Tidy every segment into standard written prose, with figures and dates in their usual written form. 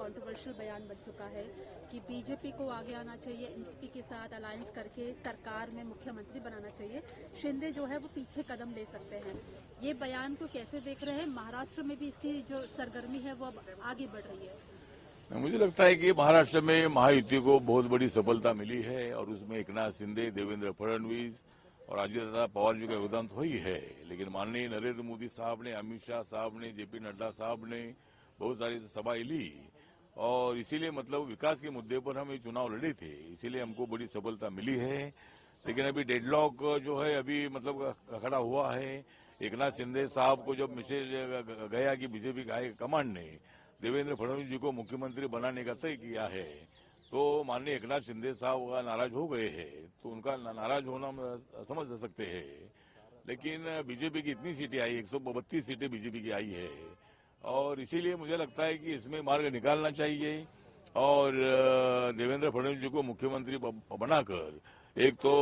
Controversial बयान बन चुका है कि बीजेपी को आगे आना चाहिए, एनसीपी के साथ अलायंस करके सरकार में मुख्यमंत्री बनाना चाहिए, शिंदे जो है वो पीछे कदम ले सकते हैं। ये बयान को कैसे देख रहे हैं? महाराष्ट्र में भी इसकी जो सरगर्मी है वो अब आगे बढ़ रही है। मुझे लगता है कि महाराष्ट्र में महायुति को बहुत बड़ी सफलता मिली है और उसमें एकनाथ शिंदे, देवेंद्र फडणवीस और अजित पवार जी का योगदान तो ही है, लेकिन माननीय नरेंद्र मोदी साहब ने, अमित शाह साहब ने, जेपी नड्डा साहब ने बहुत सारी सभाएं ली और इसीलिए मतलब विकास के मुद्दे पर हम ये चुनाव लड़े थे, इसीलिए हमको बड़ी सफलता मिली है। लेकिन अभी डेडलॉक जो है अभी मतलब खड़ा हुआ है। एकनाथ शिंदे साहब को जब मैसेज गया कि बीजेपी का हाईकमांड ने देवेंद्र फडणवीस जी को मुख्यमंत्री बनाने का तय किया है, तो माननीय एकनाथ शिंदे साहब नाराज हो गए हैं, तो उनका नाराज होना हम समझ सकते हैं। लेकिन बीजेपी की इतनी सीटें आई, 132 सीटें बीजेपी की आई है और इसीलिए मुझे लगता है कि इसमें मार्ग निकालना चाहिए और देवेंद्र फडणवीस जी को मुख्यमंत्री बनाकर एक तो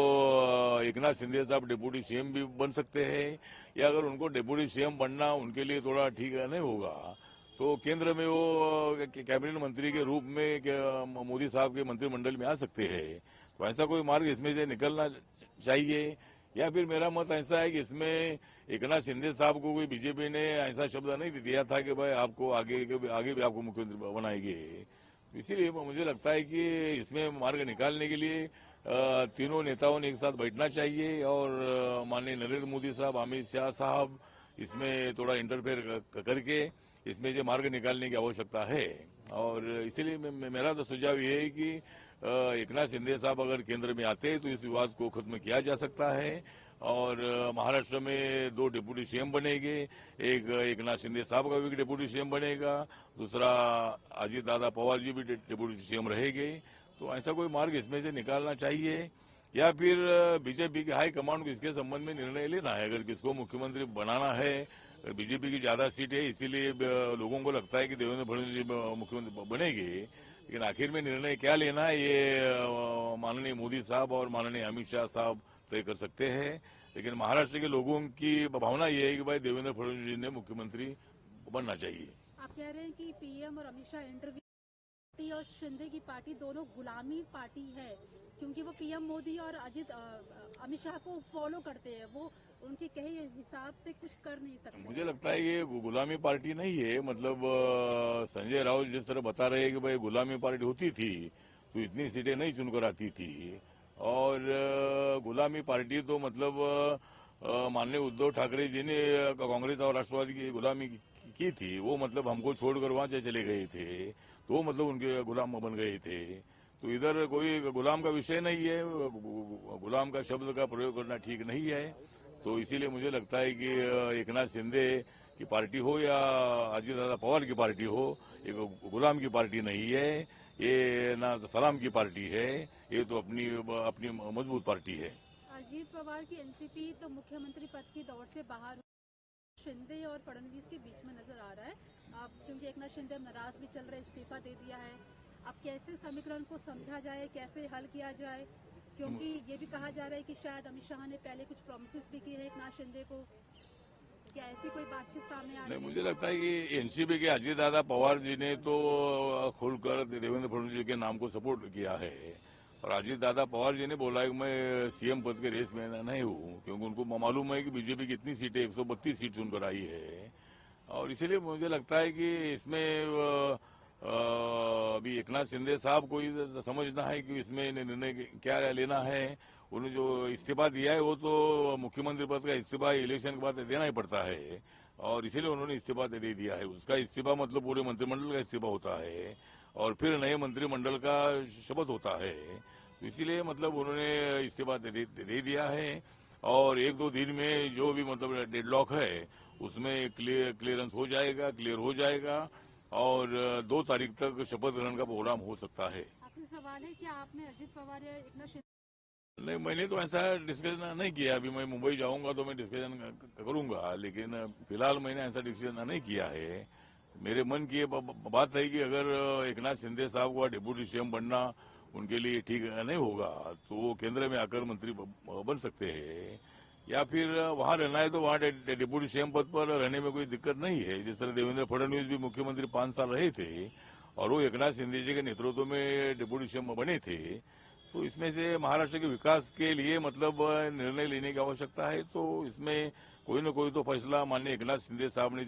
एकनाथ शिंदे साहब डिप्टी सीएम भी बन सकते हैं, या अगर उनको डिप्टी सीएम बनना उनके लिए थोड़ा ठीक नहीं होगा तो केंद्र में वो कैबिनेट मंत्री के रूप में मोदी साहब के मंत्रिमंडल में आ सकते हैं। तो ऐसा कोई मार्ग इसमें से निकलना चाहिए, या फिर मेरा मत ऐसा है कि इसमें एकनाथ शिंदे साहब को कोई बीजेपी ने ऐसा शब्द नहीं दिया था कि भाई आपको आगे भी आपको मुख्यमंत्री बनाएंगे। इसीलिए मुझे लगता है कि इसमें मार्ग निकालने के लिए तीनों नेताओं ने एक साथ बैठना चाहिए और माननीय नरेंद्र मोदी साहब, अमित शाह साहब इसमें थोड़ा इंटरफेयर करके इसमें से मार्ग निकालने की आवश्यकता है। और इसीलिए मेरा तो सुझाव ये है कि एकनाथ शिंदे साहब अगर केंद्र में आते हैं तो इस विवाद को खत्म किया जा सकता है और महाराष्ट्र में 2 डिप्टी सीएम बनेंगे, एक एकनाथ शिंदे साहब का भी डिप्टी सीएम बनेगा, दूसरा अजित दादा पवार जी भी डिप्टी सीएम रहेंगे। तो ऐसा कोई मार्ग इसमें से निकालना चाहिए, या फिर बीजेपी के हाईकमांड को इसके संबंध में निर्णय लेना है। अगर किसको मुख्यमंत्री बनाना है, बीजेपी की ज्यादा सीट है इसीलिए लोगों को लगता है कि देवेंद्र फडणवीस जी मुख्यमंत्री बनेंगे, लेकिन आखिर में निर्णय क्या लेना है ये माननीय मोदी साहब और माननीय अमित शाह साहब तय कर सकते हैं। लेकिन महाराष्ट्र के लोगों की भावना ये है कि भाई देवेंद्र फडणवीस जी ने मुख्यमंत्री बनना चाहिए। आप कह रहे हैं कि पीएम और अमित शाह इंटरव्यू और शिंदे की पार्टी दोनों गुलामी पार्टी है, क्योंकि वो पीएम मोदी और अमित शाह को फॉलो करते हैं, वो उनके कहे हिसाब से कुछ कर नहीं सकते। मुझे लगता है ये गुलामी पार्टी नहीं है। मतलब संजय राउत जिस तरह बता रहे हैं कि भाई गुलामी पार्टी होती थी तो इतनी सीटें नहीं चुनकर आती थी, और गुलामी पार्टी तो मतलब माननीय उद्धव ठाकरे जी ने कांग्रेस और राष्ट्रवादी की गुलामी की थी, वो मतलब हमको छोड़कर वहां से चले गए थे, तो मतलब उनके गुलाम बन गए थे। तो इधर कोई गुलाम का विषय नहीं है, गुलाम का शब्द का प्रयोग करना ठीक नहीं है। तो इसीलिए मुझे लगता है कि एकनाथ शिंदे की पार्टी हो या अजित दादा पवार की पार्टी हो, एक गुलाम की पार्टी नहीं है, ये ना सलाम की पार्टी है, ये तो अपनी अपनी मजबूत पार्टी है। अजित पवार की एनसीपी तो मुख्यमंत्री पद की दौड़ से बाहर, शिंदे और फडणवीस के बीच में नजर आ रहा है। अब क्योंकि एकनाथ शिंदे नाराज भी चल रहे, इस्तीफा दे दिया है, अब कैसे समीकरण को समझा जाए, कैसे हल किया जाए? क्योंकि ये भी कहा जा रहा है कि शायद अमित शाह ने पहले कुछ प्रॉमिसेस भी किए हैं एकनाथ शिंदे को, क्या ऐसी कोई बातचीत सामने आ रही है? मुझे लगता है कि एनसीपी के अजित दादा पवार जी ने तो खुलकर देवेंद्र फडणवीस जी के नाम को सपोर्ट किया है, और अजित दादा पवार जी ने बोला है कि मैं सीएम पद के रेस में नहीं हूँ, क्योंकि उनको मालूम है कि बीजेपी की इतनी सीटें 132 सीट चुनकर आई है। और इसीलिए मुझे लगता है कि इसमें अभी एकनाथ शिंदे साहब को समझना है कि इसमें निर्णय क्या लेना है। उन्होंने जो इस्तीफा दिया है वो तो मुख्यमंत्री पद का इस्तीफा इलेक्शन के बाद देना ही पड़ता है, और इसीलिए उन्होंने इस्तीफा दे दिया है। उसका इस्तीफा मतलब पूरे मंत्रिमंडल का इस्तीफा होता है और फिर नए मंत्रिमंडल का शपथ होता है। तो इसीलिए मतलब उन्होंने इस्तीफा दे दिया है, और 1-2 दिन में जो भी मतलब डेडलॉक है उसमें क्लियर हो जाएगा और 2 तारीख तक शपथ ग्रहण का प्रोग्राम हो सकता है। आखिरी सवाल है कि आपने अजित पवार या एकनाथ शिंदे? नहीं, मैंने तो ऐसा डिस्कशन नहीं किया। अभी मैं मुंबई जाऊंगा तो मैं डिस्कशन करूंगा, लेकिन फिलहाल मैंने ऐसा डिस्कशन नहीं किया है। मेरे मन की ये बात है कि अगर एकनाथ शिंदे साहब को डिप्टी सीएम बनना उनके लिए ठीक नहीं होगा तो वो केंद्र में आकर मंत्री बन सकते हैं, या फिर वहां रहना है तो वहां डिप्टी सीएम पद पर रहने में कोई दिक्कत नहीं है। जिस तरह देवेंद्र फडणवीस भी मुख्यमंत्री 5 साल रहे थे और वो एकनाथ शिंदे जी के नेतृत्व में डिप्यूटी सीएम बने थे, तो इसमें से महाराष्ट्र के विकास के लिए मतलब निर्णय लेने की आवश्यकता है। तो इसमें कोई न कोई तो फैसला माननीय एकनाथ शिंदे साहब ने